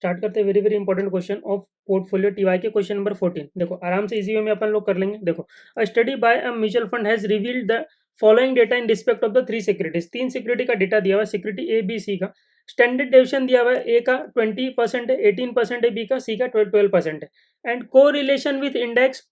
Start करते हैं very very important question of portfolio TY के क्वेश्चन नंबर 14। देखो आराम से इजी वे में अपन लोग कर लेंगे। देखो, अ study bye a mutual fund has revealed the following data in respect of the three securities. तीन सिक्योरिटी का डेटा दिया हुआ है, सिक्योरिटी ए बी सी का। स्टैंडर्ड डेविएशन दिया हुआ है, ए का 20% है, 18% है, बी का, सी का 12% है। एंड को relation with index,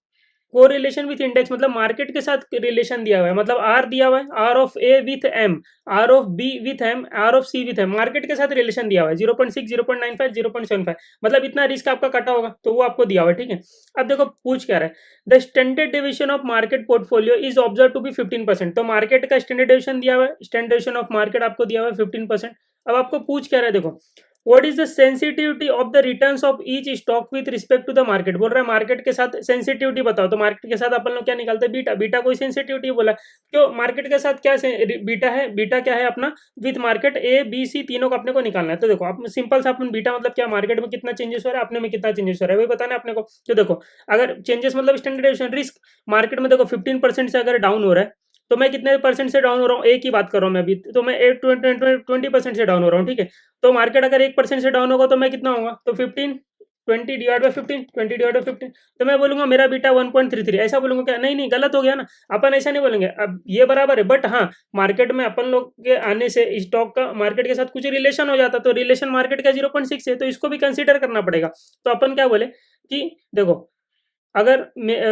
correlation with index मतलब मार्केट के साथ रिलेशन दिया हुआ है, मतलब आर दिया हुआ है, R of A with M, R of B with M, R of C with M, market के साथ रिलेशन दिया हुआ है 0.6, 0.95, 0.75, मतलब इतना रिस्क आपका कटा होगा तो वो आपको दिया हुआ है। ठीक है, अब देखो पूछ क्या रहा है, the standard deviation of market portfolio is observe to be 15%। तो मार्केट का स्टैंडर्ड डेविएशन दिया हुआ है, स्टैंडर्ड डेविएशन ऑफ मार्केट आपको दिया हुआ है 15%। अब आपको पूछ क्या रहा है, देखो what is the sensitivity of the returns of each stock with respect to the market. बोल रहा है मार्केट के साथ सेंसिटिविटी बताओ, तो मार्केट के साथ अपन लोग क्या निकालते हैं, बीटा। बीटा कोई सेंसिटिविटी बोला, क्यों मार्केट के साथ क्या बीटा है, बीटा क्या है अपना, with market A B C तीनों को अपने को निकालना है। तो देखो आप सिंपल सा अपन बीटा मतलब क्या, मार्केट में कितना चेंजेस हो रहा है, अपने में कितना चेंजेस हो रहा है, वही बताना है अपने को। तो देखो अगर चेंजेस मतलब स्टैंडर्डाइजेशन रिस्क, मार्केट में देखो 15% से अगर डाउन हो रहा है, तो मैं कितने परसेंट से डाउन हो रहा हूँ, एक ही बात कर रहा हूँ मैं अभी, तो मैं 20% से डाउन हो रहा हूँ। ठीक है, तो मार्केट अगर 1% से डाउन होगा तो मैं कितना होगा, तो 15, 20 डिवाइड बाई 15, 20 डिवाइड बाई 15, तो मैं बोलूंगा मेरा बीटा 1.33। ऐसा बोलूंगा क्या, नहीं नहीं गलत हो गया ना, अपन ऐसा नहीं बोलेंगे। अब ये बराबर है, बट हाँ मार्केट में अपन लोग के आने से स्टॉक का मार्केट के साथ कुछ रिलेशन हो जाता, तो रिलेशन मार्केट का 0.6 है, तो इसको भी कंसीडर करना पड़ेगा। तो अपन क्या बोले कि देखो अगर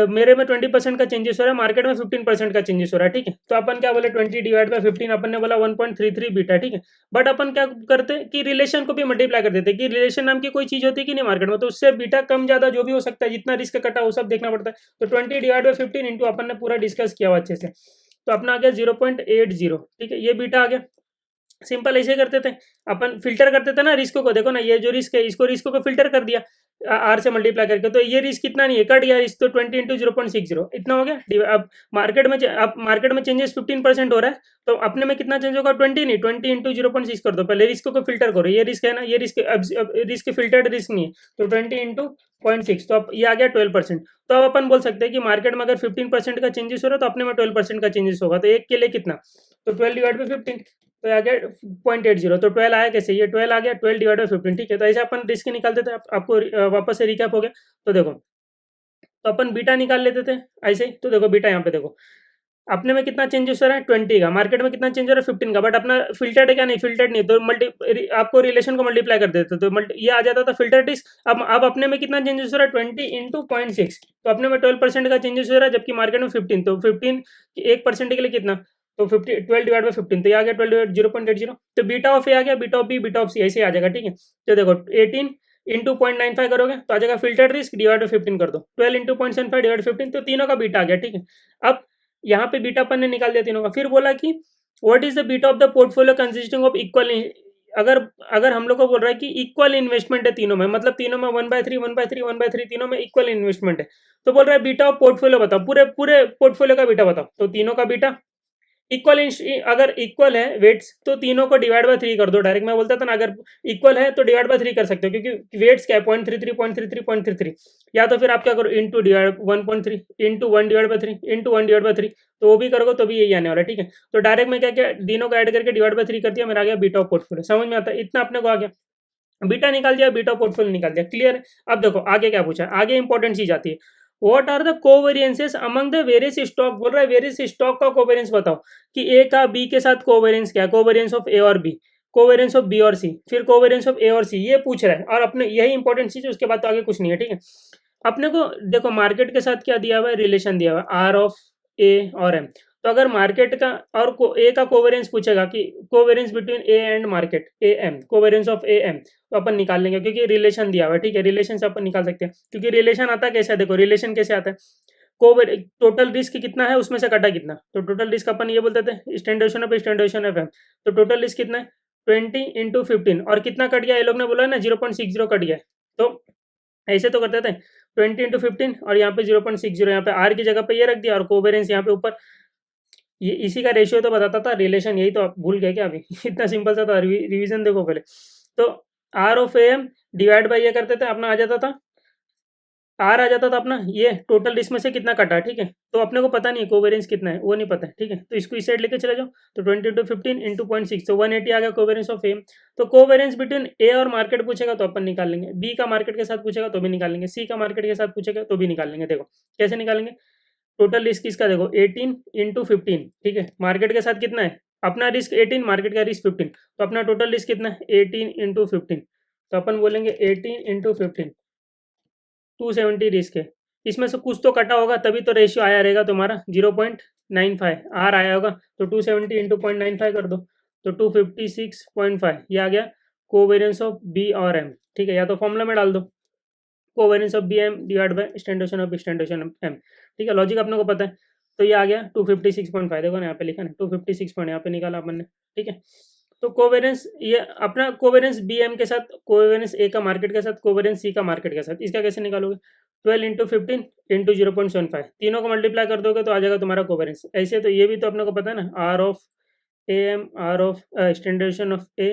मेरे में 20% का चेंजेस हो रहा है, मार्केट में 15% का चेंजेस हो रहा है। ठीक है, तो अपन क्या बोले 20 डिवाइड बाय 15, अपन ने बोला 1.33 बीटा। ठीक है, बट अपन क्या करते कि रिलेशन को भी मल्टीप्लाई कर देते कि रिलेशन नाम की कोई चीज होती है कि नहीं मार्केट में, तो उससे बीटा कम ज्यादा जो भी हो सकता है, जितना रिस्क कटा वो सब देखना पड़ता है। तो 20 डिवाइड बाई 15 इंटू, अपन ने पूरा डिस्कस किया हुआ अच्छे से, तो अपना आ गया 0.80। ठीक है, ये बीटा आ गया। सिंपल ऐसे करते थे अपन, फिल्टर करते थे ना रिस्क को। देखो ना ये जो रिस्क है, इसको रिस्क को फिल्टर कर दिया आर से मल्टीप्लाई करके, तो ये रिस्क कितना नहीं है, कट गया रिस्क, तो 20 इंटू 0.60 इतना हो गया। अब मार्केट में चेंजेस 15% हो रहा है, तो अपने में कितना चेंज होगा, 20 नहीं, 20 इंटू 0.6 कर दो, पहले रिस्क को फिल्टर करो। ये रिस्क है ना, ये रिस्क अब रिस्क फिल्टर्ड रिस्क नहीं है, तो 20 इंटू 0.6, तो अब ये आ गया 12%। तो अब अपन बोल सकते हैं कि मार्केट में अगर 15% का चेंजेस हो रहा है, तो अपने में 12% का चेंजेस होगा, तो एक के लिए कितना, तो 12 डिवाइड बाई 15, तो आ गया 0.80। तो 12 आया कैसे, ये 12 आ गया, 12 डिवाइड बाई 15। ठीक है, तो ऐसे अपन रिस्क निकालते थे। आपको वापस से रिकैप हो गया। तो देखो, तो अपन बीटा निकाल लेते थे ऐसे ही। तो देखो बीटा यहाँ पे देखो, अपने में कितना चेंजेस हो रहा है 20 का, मार्केट में कितना चेंज हो रहा है 15 का, बट अपना फिल्टर्ड है क्या, नहीं फिल्टर्ड नहीं, तो आपको रिलेशन को मल्टीप्लाई कर देते, तो ये आ जाता था फिल्टर्ड रिस्क। अब अपने में कितना चेंजेस हो रहा है 20 इंटू 0.6, तो अपने में 12% का चेंजेस हो रहा है, जबकि मार्केट में 15, तो 15 1% के लिए कितना, तो 50, 12 डिवाइड बाई 15, तो ये आ गया 12 0.80। तो बीटा ऑफ ए आ गया, beta of B, beta of C, ऐसे आ जाएगा। ठीक है, तो देखो 18 इंटू 0.95 करोगे तो आ जाएगा फिल्टर्ड रिस्क डिवाइड बाई 15 कर दो, 12 इंटू 0.75 डिवाइड 15, तो तीनों का बीटा आ गया। ठीक है, अब यहाँ पे बीटा अपन ने निकाल दिया तीनों का। फिर बोला कि what is the beta of the portfolio consisting of equal, अगर अगर हम लोग को बोल रहा है कि इक्वल इन्वेस्टमेंट है तीनों में, मतलब तीनों में 1/3 1/3 1/3 तीनों में इक्वल इन्वेस्टमेंट है, तो बोल रहा है बीटा ऑफ पोर्टफोलियो बताओ, पूरे पूरे पोर्टफोलियो का बीटा बताओ। तो तीनों का बीटा इक्वल, अगर इक्वल है वेट्स तो तीनों को डिवाइड बाय 3 कर दो डायरेक्ट। मैं बोलता था ना अगर इक्वल है तो डिवाइड बाय 3 कर सकते हो, क्योंकि वेट्स क्या है 0.33 0.33 0.33, या तो फिर आप क्या करो into divide 1.3 into 1 divide by 3 into 1 divide by 3, तो वो भी करोगे तो भी यही आने वाला है। ठीक है, तो डायरेक्ट मैं क्या क्या तीनों को ऐड करके डिवाइड बाय 3 कर दिया, मेरा आ गया बीटा ऑफ पोर्टफोलियो। समझ में आता है, इतना अपने को आ गया, बीटा निकाल दिया, बीटा पोर्टफोलियो निकाल दिया, क्लियर है। अब देखो आगे क्या पूछा, आगे इंपॉर्टेंट चीज आती है, what are the covariances among the various stock. बोल रहा है वेरियस स्टॉक का कोवेरियंस बताओ कि ए का बी के साथ कोवेरियंस क्या है, कोवेरियंस ऑफ ए और बी, कोवेरियंस ऑफ बी और सी, फिर कोवेरियंस ऑफ ए और सी, ये पूछ रहा है। और अपने यही इंपॉर्टेंट चीज है, उसके बाद तो आगे कुछ नहीं है। ठीक है, अपने को देखो मार्केट के साथ क्या दिया हुआ है, रिलेशन दिया हुआ है आर ऑफ ए और एम। तो अगर मार्केट का और ए का कोवेरियंस पूछेगा कि covariance between A and market A M, covariance of A M, तो अपन निकाल लेंगे क्योंकि रिलेशन दिया हुआ है। ठीक है, रिलेशन से अपन निकाल सकते हैं, क्योंकि रिलेशन आता कैसे है, देखो रिलेशन कैसे आता है, कोवर टोटल रिस्क कितना है उसमें से कटा कितना, तो टोटल रिस्क अपन ये बोलते थे स्टैंडर्डेशन ऑफ स्टैंडर्डेशन ऑफ एम, तो टोटल रिस्क कितना है 20 इंटू 15, और कितना कट गया, ये लोग ने बोला ना 0.60 कट गया, तो ऐसे तो करते थे 20 इंटू 15, और यहाँ पे 0.60, यहाँ पे आर की जगह पे ये रख दिया, और कोवेरियंस यहाँ पे ऊपर, ये इसी का रेशियो तो बताता था, रिलेशन यही तो आप भूल गए क्या अभी इतना सिंपल सा था, रिवीजन देखो पहले। तो R of A M divide by ये करते थे, अपना आ जाता था आर आ जाता तो अपना ये टोटल रिस्क में से कितना कटा, ठीक है, तो अपने को पता नहीं है कोवेरेंस कितना है, वो नहीं पता है, ठीक है, तो इसको इस साइड लेके चले जाओ, तो 20 into 15 into 0.6, तो 180 आ गया कोवेरेंस ऑफ ए। तो कोवेरेंस बिटवीन ए और मार्केट पूछेगा तो अपन निकाल लेंगे, बी का मार्केट के साथ पूछेगा तो भी निकाल लेंगे, सी का मार्केट के साथ पूछेगा तो भी निकाल लेंगे। देखो कैसे निकालेंगे, टोटल रिस्क इसका देखो 18 into 15, ठीक है, मार्केट के साथ कितना है, अपना रिस्क 18, मार्केट का रिस्क 15, तो अपना टोटल रिस्क कितना है 18 into 15, तो अपन बोलेंगे 18 into 15, 270 रिस्क है, इसमें से कुछ तो कटा होगा तभी तो रेशियो आया रहेगा तुम्हारा 0.95 आर आया होगा, तो 270 इंटू 0.95 कर दो, तो 256.5 ये आ गया कोवेरियंस ऑफ बी और एम, ठीक है, या तो फॉर्मूला में डाल दो covariance of B M divide by standard of standard of M, ठीक है, लॉजिक अपने को पता है, तो ये आ गया 256.5, देखो ना यहाँ पे लिखा ना 256 पॉइंट यहाँ पे निकाला अपन ने, ठीक है, तो कोवेरेंस ये अपना कोवेरेंस बी एम के साथ कोवेरेंस ए का मार्केट के साथ कोवेरेंस सी का मार्केट के साथ, इसका कैसे निकालोगे, 12 into 15 into 0.75, तीनों को मल्टीप्लाई कर दोगे तो आ जाएगा तुम्हारा कोवेरेंस। ऐसे तो ये भी तो अपने को पता है ना, R of A M, R of standardisation of A,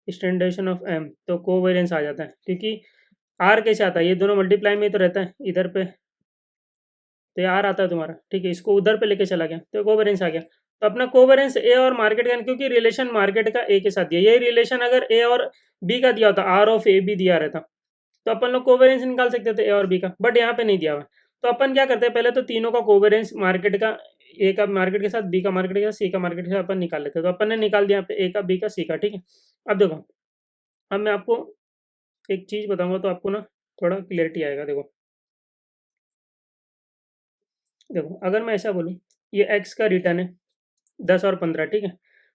standardisation of M, तो कोवेरेंस आ जाता है, क्योंकि आर कैसे आता है, ये दोनों मल्टीप्लाई में तो रहता है इधर पे, तो ये आर आता है तुम्हारा, ठीक है, इसको उधर पे लेके चला गया तो कोवेरेंस आ गया। तो अपना कोवेरेंस ए और मार्केट का, क्योंकि रिलेशन मार्केट का ए के साथ दिया, यही रिलेशन अगर ए और बी का दिया होता, आर ऑफ ए बी दिया रहता, तो अपन लोग कोवेरेंस निकाल सकते थे ए और बी का, बट यहाँ पे नहीं दिया हुआ, तो अपन क्या करते हैं, पहले तो तीनों का कोवेरेंस मार्केट का, ए का मार्केट के साथ, बी का मार्केट के साथ, सी का मार्केट के साथ अपन निकाल लेते हैं, तो अपन ने निकाल दिया यहाँ पे ए का, बी का, सी का, ठीक है। अब देखो, अब मैं आपको एक चीज बताऊंगा तो आपको ना थोड़ा क्लियरिटी आएगा। देखो देखो अगर मैं ऐसा बोलूँ, ये एक्स का रिटर्न है 10 और 15, ठीक है,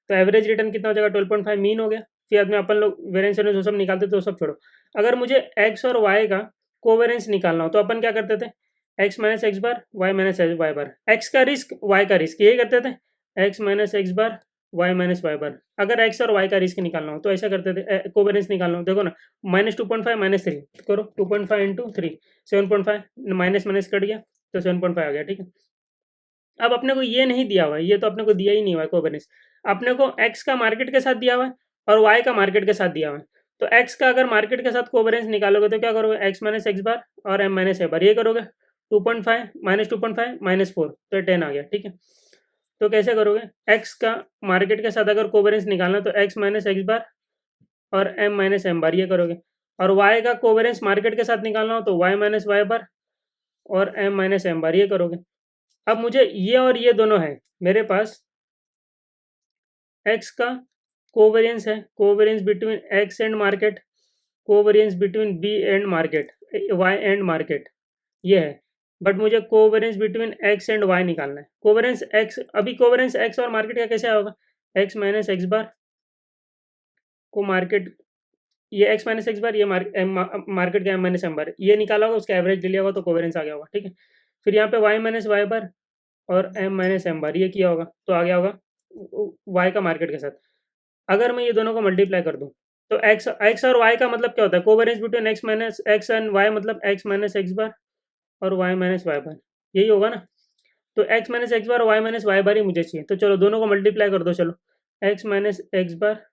तो एवरेज रिटर्न कितना हो जाएगा 12.5, मीन हो गया, फिर बाद में अपन लोग वेरिएंस वो सब निकालते तो सब छोड़ो, अगर मुझे एक्स और वाई का कोवेरियंस निकालना हो तो अपन क्या करते थे, x minus X bar, Y minus Y बार, एक्स का रिस्क वाई का रिस्क, यही करते थे, x minus X bar, Y minus Y बार। अगर एक्स और वाई का रिस्क निकालना हो तो ऐसा करते थे, कोवेरियंस निकालना हो, देखो ना, -2.5 -3 करो, 2.5 into 3 7.5, माइनस माइनस कट गया तो 7.5 आ गया, ठीक है। अब अपने को ये नहीं दिया हुआ है, ये तो अपने को दिया ही नहीं हुआ है कोवेरियंस, अपने को एक्स का मार्केट के साथ दिया हुआ है और वाई का मार्केट के साथ दिया हुआ है, तो एक्स का अगर मार्केट के साथ कोवेरियंस निकालोगे तो क्या करोगे, एक्स माइनस एक्स बार और एम माइनस ए बार, ये करोगे 2.5 -2.5 -4, तो 10 आ गया, ठीक है। तो कैसे करोगे, एक्स का मार्केट के साथ अगर कोवेरियंस निकालना तो एक्स माइनस एक्स बार और एम माइनस एम बार, ये करोगे, और वाई का कोवेरियंस मार्केट के साथ निकालना हो तो वाई माइनस वाई बार और एम माइनस एम बार, ये करोगे। अब मुझे ये और ये दोनों है मेरे पास, एक्स का कोवेरियंस है, covariance between X and market, covariance between B and market, Y and market, ये है, बट मुझे covariance between X and Y निकालना है, कोवेरियंस एक्स, अभी कोवेरियंस एक्स और मार्केट का कैसे होगा, एक्स माइनस एक्स बार को मार्केट, ये एक्स माइनस एक्स बार, ये मार्केट का एम माइनस एम बार, ये निकाला होगा, उसका एवरेज ले लिया होगा तो कोवेरियंस आ गया होगा, ठीक है। फिर यहाँ पे वाई माइनस वाई बार और एम माइनस एम बार, ये किया होगा तो आ गया होगा वाई का मार्केट के साथ। अगर मैं ये दोनों को मल्टीप्लाई कर दूं तो एक्स एक्स और वाई का मतलब क्या होता है, covariance between X minus X and Y, मतलब एक्स माइनस एक्स बार और वाई माइनस वाई बार, यही होगा ना। तो X minus X bar, Y minus Y bar ही मुझे चाहिए, तो चलो दोनों को मल्टीप्लाई कर दो, चलो एक्स माइनस एक्स बार,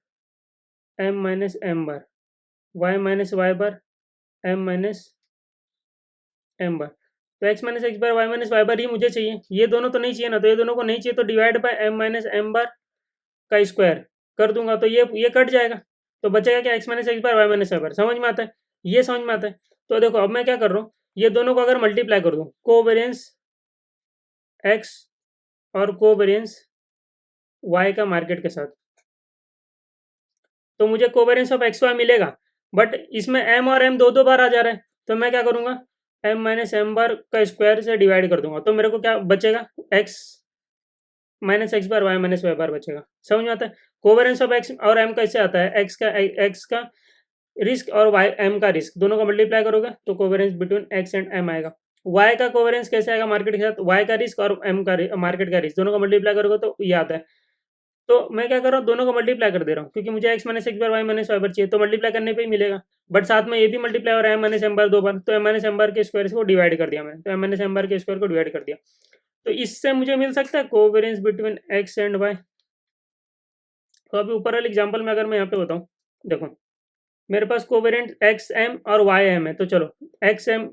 एम माइनस एम बार, वाई माइनस वाई बार, एम माइनस एम बार, तो X minus X bar, Y minus Y bar ही मुझे चाहिए, ये दोनों तो नहीं चाहिए ना, तो ये दोनों को नहीं चाहिए तो divide by M minus M bar का स्क्वायर कर दूंगा, तो ये कट जाएगा, तो बचेगा क्या, x minus X bar, Y minus Y बार, समझ में आता है, ये समझ में आता है। तो देखो अब मैं क्या कर रहा हूँ, ये दोनों को अगर मल्टीप्लाई कर दूं, कोवेरियंस एक्स और कोवेरियंस वाई का मार्केट के साथ, तो मुझे कोवेरियंस ऑफ एक्स वाई मिलेगा, बट इसमें एम और एम दो दो बार आ जा रहा है, तो मैं क्या करूंगा, एम माइनस एम बार का स्क्वायर से डिवाइड कर दूंगा, तो मेरे को क्या बचेगा, x minus X bar, Y minus Y बार बचेगा, समझ में आता है। कोवेरियंस ऑफ एक्स और एम कैसे आता है, एक्स का रिस्क और वाई एम का रिस्क, दोनों को मल्टीप्लाई करोगे तो covariance between X and M आएगा। वाई का कोवेरियंस कैसे आएगा मार्केट के साथ, वाई का रिस्क और एम का मार्केट का रिस्क, दोनों को मल्टीप्लाई करोगे तो ये आता है। तो मैं क्या कर रहा हूँ, दोनों को मल्टीप्लाई कर दे रहा हूँ, क्योंकि मुझे x minus X bar, Y minus Y बार चाहिए, तो मल्टीप्लाई करने पे ही मिलेगा, बट साथ में ये भी मल्टीप्लाई हो रहा है, एम माइनस एम बार दो बार, तो एम माइनस एम बार के स्क्वायर को डिवाइड कर दिया मैंने, तो एम माइनस एम बार के स्क्वायर को डिवाइड कर दिया, तो इससे मुझे मिल सकता है covariance between X and Y. तो अभी ऊपर वाले एग्जांपल में अगर मैं यहाँ पे बताऊँ, देखो मेरे पास कोवेरियंट एक्स एम और वाई एम है, तो चलो एक्स एम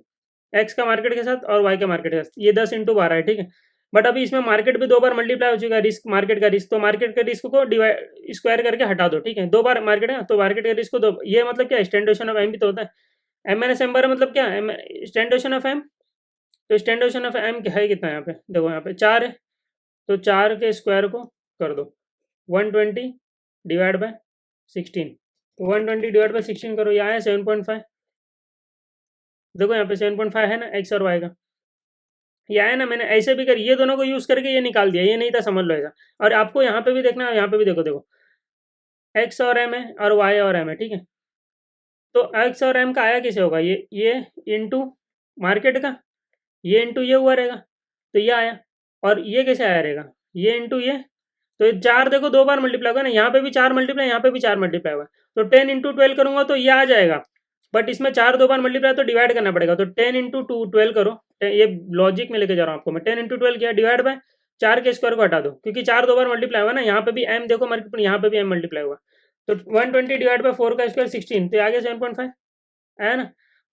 एक्स का मार्केट के साथ और वाई का मार्केट के साथ, ये 10 इंटू 12 है, ठीक है। बट अभी इसमें मार्केट भी 2 बार मल्टीप्लाई हो चुका है, रिस्क मार्केट का रिस्क, तो मार्केट के रिस्क को डिवाइड स्क्वायर करके हटा दो, ठीक है। 2 बार मार्केट है तो मार्केट के रिस्क को दो, ये मतलब क्या स्टैंडर्ड ऑफ एम भी तो होता है, एम माइनस एम बार मतलब क्या है स्टैंडर्ड ऑफ एम, तो स्टैंडर्ड ऑफ एम है कितना यहाँ पे, देखो यहाँ पे 4 है, तो 4 के स्क्वायर को कर दो 120 डिवाइड बाय 16, तो 120 डिवाइड बाय 16 करो, यहाँ है 7.5, देखो यहाँ पे 7.5 है ना एक्स और वाई का, ये है ना, मैंने ऐसे भी कर ये दोनों को यूज करके ये निकाल दिया, ये नहीं था समझ लो ऐसा। और आपको यहाँ पे भी देखना है, यहाँ पे भी देखो देखो एक्स और एम है और वाई और एम है, ठीक है। तो एक्स और एम का आया कैसे होगा, ये इंटू मार्केट का, ये इंटू ये हुआ रहेगा, तो ये आया। और ये कैसे आया रहेगा, ये इंटू ये, तो ये 4 देखो 2 बार मल्टीप्लाई होगा ना, यहाँ पे भी 4 मल्टीप्लाई, यहाँ पे भी 4 मल्टीप्लाई होगा, तो 10 इंटू 12 करूंगा तो ये आ जाएगा। बट इसमें 4 2 बार मल्टीप्लाई तो डिवाइड करना पड़ेगा, तो 10 इंटू 12 करो, ये लॉजिक में लेके जा रहा हूँ आपको मैं, 10 इंटू 12 किया डिवाइड बाय 4 के स्क्वायर को हटा दो, क्योंकि 4 2 बार मल्टीप्लाई हुआ ना, यहाँ पे भी एम देखो मल्टीप्लाई, यहाँ पे भी एम मल्टीप्लाई हुआ, तो 120 डिवाइड बाय 4 का स्क्वायर 16, तो आगे 7.5 है ना।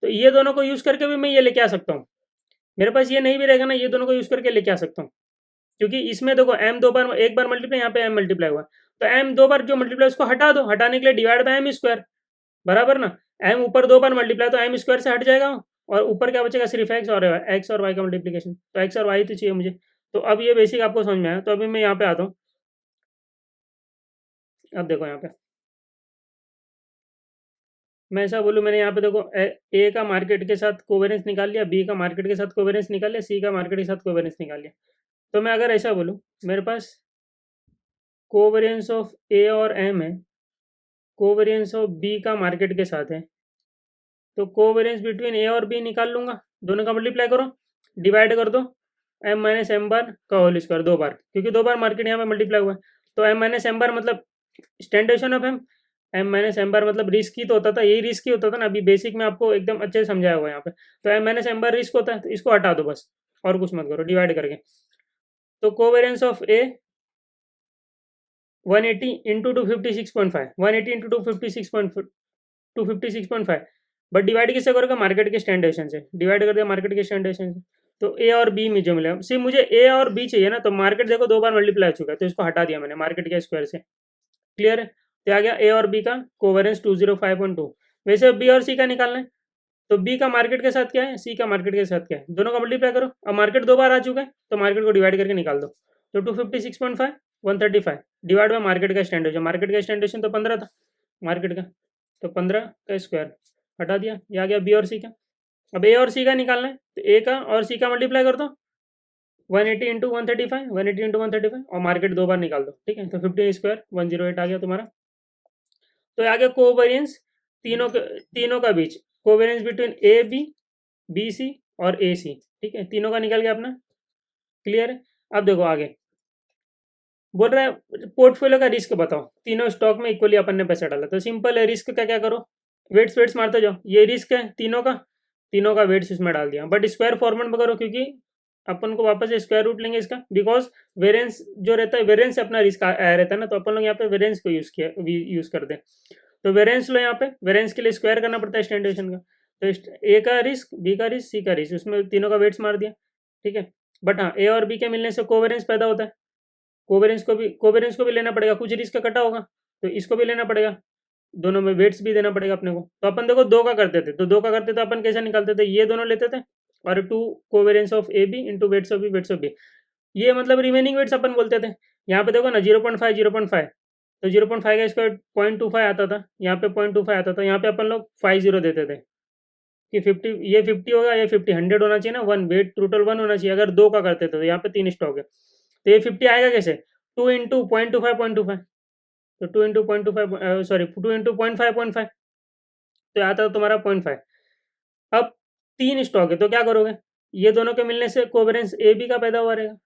तो ये दोनों को यूज करके भी मैं ये लेके आ सकता हूँ, मेरे पास ये नहीं भी रहेगा ना, ये दोनों को यूज करके लेके आ सकता हूँ, क्योंकि इसमें देखो एम 2 बार, 1 बार मल्टीप्लाई, यहाँ पे एम मल्टीप्लाई हुआ, तो एम 2 बार जो मल्टीप्लाई उसको हटा दो, हटाने के लिए डिवाइड बाय एम स्क्वायर, बराबर ना। एम ऊपर 2 बार मल्टीप्लाई तो एम स्क्वायर से हट जाएगा, और ऊपर क्या बचेगा सिर्फ एक्स और वाई का मल्टीप्लीकेशन, तो एक्स और वाई तो चाहिए मुझे। तो अब ये बेसिक आपको समझ में आया, तो अभी मैं यहाँ पे आता हूँ, अब देखो यहाँ पे मैं ऐसा बोलूँ, मैंने यहाँ पे देखो ए का मार्केट के साथ कोवेरेंस निकाल लिया, बी का मार्केट के साथ कोवेरेंस निकाल लिया, सी का मार्केट के साथ कोवेरेंस निकाल लिया। तो मैं अगर ऐसा बोलूँ, मेरे पास कोवेरियंस ऑफ ए और एम है, कोवेरियंस ऑफ बी का मार्केट के साथ है, तो कोवेरियंस बिटवीन ए और बी निकाल लूंगा, दोनों का मल्टीप्लाई करो, डिवाइड कर दो एम माइनस एम बार का होल स्क्वायर 2 बार, क्योंकि 2 बार मार्केट यहाँ पे मल्टीप्लाई हुआ है, तो एम माइनस एम बार मतलब standard of M, M minus M bar मतलब रिस्क ही तो होता था, यही रिस्क ही होता था ना, अभी बेसिक में आपको एकदम अच्छे से समझाया हुआ है यहाँ पे। तो एम माइनस एम बार रिस्क होता है, तो इसको हटा दो बस, और कुछ मत करो डिवाइड करके। तो covariance of A 180 into 256.5, 180 into 256.5, but divide किससे करोगे, मार्केट के स्टैंडर्ड से डिवाइड कर दिया, मार्केट के स्टैंडर्ड से। तो ए और बी में जो मिलेगा, सिर्फ मुझे ए और बी चाहिए ना, तो मार्केट देखो 2 बार मल्टीप्लाई हो चुका है, तो इसको हटा दिया मैंने मार्केट के स्क्वायर से, क्लियर है। तो आ गया ए और बी का कोवेरेंस 205.2। वैसे बी और सी का निकालना है, तो बी का मार्केट के साथ क्या है, सी का मार्केट के साथ क्या है, दोनों का मल्टीप्लाई करो, अब मार्केट 2 बार आ चुका है, तो मार्केट को डिवाइड करके निकाल दो, तो 256.5 135 डिवाइड बाय मार्केट का स्टैंडर्ड, मार्केट का स्टैंडर्ड तो 15 था मार्केट का, तो 15 का स्क्वायर हटा दिया, ये आ गया बी और सी का। अब ए और सी का निकालना है, तो ए का और सी का मल्टीप्लाई कर दो 180 इंटू 135, 180 इंटू 135, और मार्केट 2 बार निकाल दो, ठीक है, तो 15 स्क्वायर 108 आ गया तुम्हारा। तो आगे कोवेरियंस तीनों का बीच, covariance between A B C और ए सी, ठीक है, तीनों का निकल गया अपना, क्लियर है। अब देखो आगे बोल रहा है पोर्टफोलियो का रिस्क बताओ, तीनों स्टॉक में इक्वली अपन ने पैसा डाला, तो सिंपल है, रिस्क का क्या करो, वेट्स मारते जाओ, ये रिस्क है तीनों का वेट्स इसमें डाल दिया, बट स्क्वायर फॉर्मेट में करो, क्योंकि अपन को वापस स्क्वायर रूट लेंगे इसका, बिकॉज वेरिएंस जो रहता है, वेरिएंस से अपना रिस्क आया रहता है ना, तो अपन लोग यहाँ पे वेरिएंस को यूज करते हैं, तो वेरिएंस लो, यहाँ पे वेरिएंस के लिए स्क्वायर करना पड़ता है स्टैंडर्ड का, तो ए का रिस्क, बी का रिस्क, सी का रिस्क, उसमें तीनों का वेट्स मार दिया, ठीक है। बट हाँ ए और बी के मिलने से कोवेरेंस पैदा होता है, कोवेरेंस को भी लेना पड़ेगा, कुछ रिस्क का कटा होगा, तो इसको भी लेना पड़ेगा, दोनों में वेट्स भी देना पड़ेगा अपने को, तो अपन देखो 2 का करते थे, तो 2 का करते थे अपन कैसे निकालते थे, ये दोनों लेते थे, और 2 covariance of A B into weights of B, ये मतलब रिमेनिंग वेट्स अपन बोलते थे। यहाँ पे देखो ना 0.5 तो 0.5 का स्क्वायर 0.25 आता था, यहाँ पे 0.25 आता था, यहाँ पे अपन लोग 50 देते थे कि 50, ये 50 होगा, ये 50 100 होना चाहिए ना, वन वेट टोटल 1 होना चाहिए, अगर 2 का करते थे, तो यहाँ पे 3 स्टॉक है, तो ये 50 आएगा कैसे, 2 इंटू 0.25, तो 2 इंटू 0.25 सॉरी 2 इंटू 0.5, तो आता है तुम्हारा 0.5। अब 3 स्टॉक है, तो क्या करोगे, ये दोनों के मिलने से कोवेरेंस ए बी का पैदा हुआ रहेगा,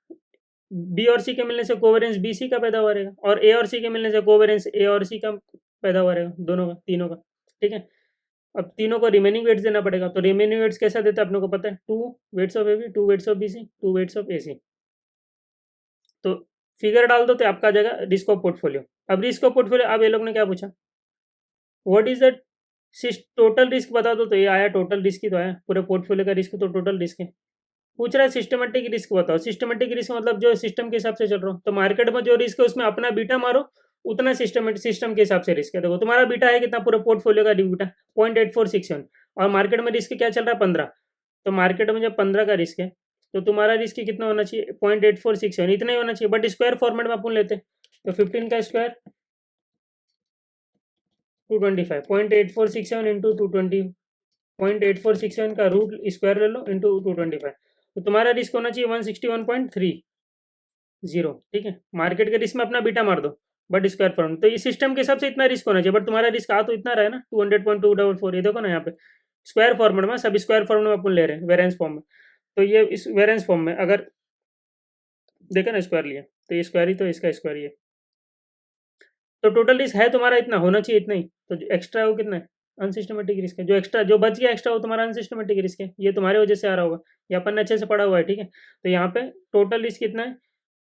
बी और सी के मिलने से कोवेरेंस बी सी का पैदा हुआ रहेगा, और ए और सी के मिलने से कोवेरेंस ए और सी का पैदा हुआ रहेगा, दोनों का, तीनों का, ठीक है। अब तीनों को रिमेनिंग वेट्स देना पड़ेगा, तो रिमेनिंग वेट्स कैसा देता है अपने को पता है, 2 weights of A B, 2 weights of B C, 2 weights of A C, तो फिगर डाल दो तो आपका आ जाएगा रिस्क ऑफ पोर्टफोलियो। अब रिस्क ऑफ पोर्टफोलियो, अब ये लोग ने क्या पूछा, what is the total risk बता दो, तो ये आया टोटल रिस्क ही तो आया, पूरे पोर्टफोलियो का रिस्क तो टोटल रिस्क है। पूछ रहा है सिस्टमेटिक रिस्क बताओ, सिस्टमेटिक रिस्क मतलब जो सिस्टम के हिसाब से चल रहा हो, तो मार्केट में जो रिस्क है उसमें अपना बीटा मारो, उतना सिस्टम के हिसाब से रिस्क है। देखो तुम्हारा बीटा है कितना, पूरे पोर्टफोलियो का बीटा 0.8467, और मार्केट में रिस्क क्या चल रहा है 15, तो मार्केट में जब 15 का रिस्क है तो तुम्हारा रिस्क कितना होना चाहिए 0.8467, इतना ही होना चाहिए, बट स्क्वायर फॉर्मेट में अपन लेते, तो 15 का स्क्वायर 225, 0.8467 इंटू 220, 0.8467 का रूट स्क्वायर ले लो इंटू 225, तो तुम्हारा रिस्क होना चाहिए 161.30। ठीक है, मार्केट के रिस्क में अपना बीटा मार दो, बट स्क्वायर फॉर्म, तो ये सिस्टम के हिसाब से इतना रिस्क होना चाहिए, बट तुम्हारा रिस्क आ तो इतना रहा है ना 200.244, ये देखो ना यहाँ पे स्क्वायर फॉर्मेट में, सब स्क्वायर फॉर्मेट में अपन ले रहे हैं वेरिएंस फॉर्म में, तो ये इस वेरिएंस फॉर्म में अगर देखा ना स्क्वायर लिया, तो ये स्क्वायर ही, तो इसका स्क्वायर ही है, तो टोटल रिस्क है तुम्हारा इतना, होना चाहिए इतना ही, तो जो एक्स्ट्रा है वो कितना है अनसिस्टमेटिक रिस्क है, जो एक्स्ट्रा जो बच गया एक्स्ट्रा वो तुम्हारा अनसिस्टमेटिक रिस्क है, ये तुम्हारे वजह से आ रहा होगा, ये अपन ने अच्छे से पढ़ा हुआ है। ठीक है, तो यहाँ पे टोटल रिस्क कितना है,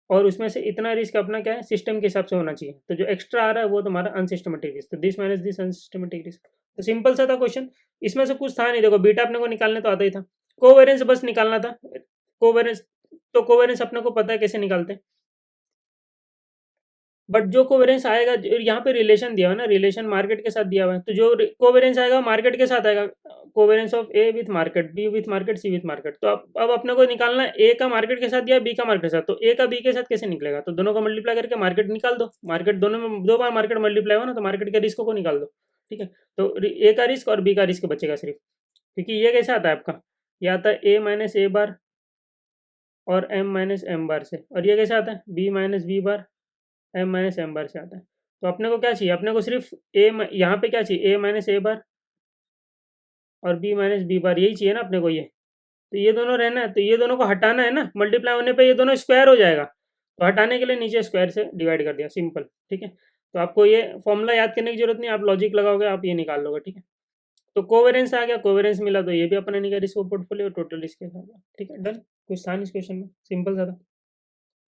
और उसमें से इतना रिस्क अपना क्या है सिस्टम के हिसाब से होना चाहिए, तो जो एक्स्ट्रा आ रहा है वो तुम्हारा अनसिस्टमेटिक रिस्क, तो this minus this unsystematic risk, तो सिंपल सा था क्वेश्चन, इसमें से कुछ था नहीं। देखो बीटा अपने को निकालने तो आता ही था, कोवेरियंस बस निकालना था, कोवेरियंस, तो कोवेरियंस अपने को पता है कैसे निकालते हैं, बट जो कोवेरियंस आएगा यहाँ पे रिलेशन दिया हुआ है ना, रिलेशन मार्केट के साथ दिया हुआ है, तो जो कोवेरियंस आएगा मार्केट के साथ आएगा, covariance of A with market, B with market, C with market, तो अब अपने को निकालना है ए का मार्केट के साथ या बी का मार्केट के साथ, तो ए का बी के साथ कैसे निकलेगा, तो दोनों को मल्टीप्लाई करके मार्केट निकाल दो, मार्केट दोनों में 2 बार मार्केट मल्टीप्लाई हो ना, तो मार्केट के रिस्क को निकाल दो। ठीक है, तो ए का रिस्क और बी का रिस्क बचेगा सिर्फ, क्योंकि ये कैसे आता है आपका, ये आता है ए माइनस ए बार और एम माइनस एम बार से, और ये कैसे आता है B minus B bar M minus M bar से आता है, तो अपने को क्या चाहिए, अपने को सिर्फ ए, यहाँ पे क्या चाहिए ए माइनस ए बार और बी माइनस बी बार, यही चाहिए ना अपने को ये, तो ये दोनों रहना है, तो ये दोनों को हटाना है ना, मल्टीप्लाई होने पे ये दोनों स्क्वायर हो जाएगा, तो हटाने के लिए नीचे स्क्वायर से डिवाइड कर दिया, सिंपल। ठीक है, तो आपको ये फॉर्मूला याद करने की जरूरत नहीं, आप लॉजिक लगाओगे आप ये निकाल लोगे। ठीक है, तो कोवेरेंस आ गया, कोवेरेंस मिला तो ये भी अपने निकाल, इसको पोर्टफोलियो टोटल इसके साथ। ठीक है, डन, कुछ था नहीं इस क्वेश्चन में, सिंपल सा था।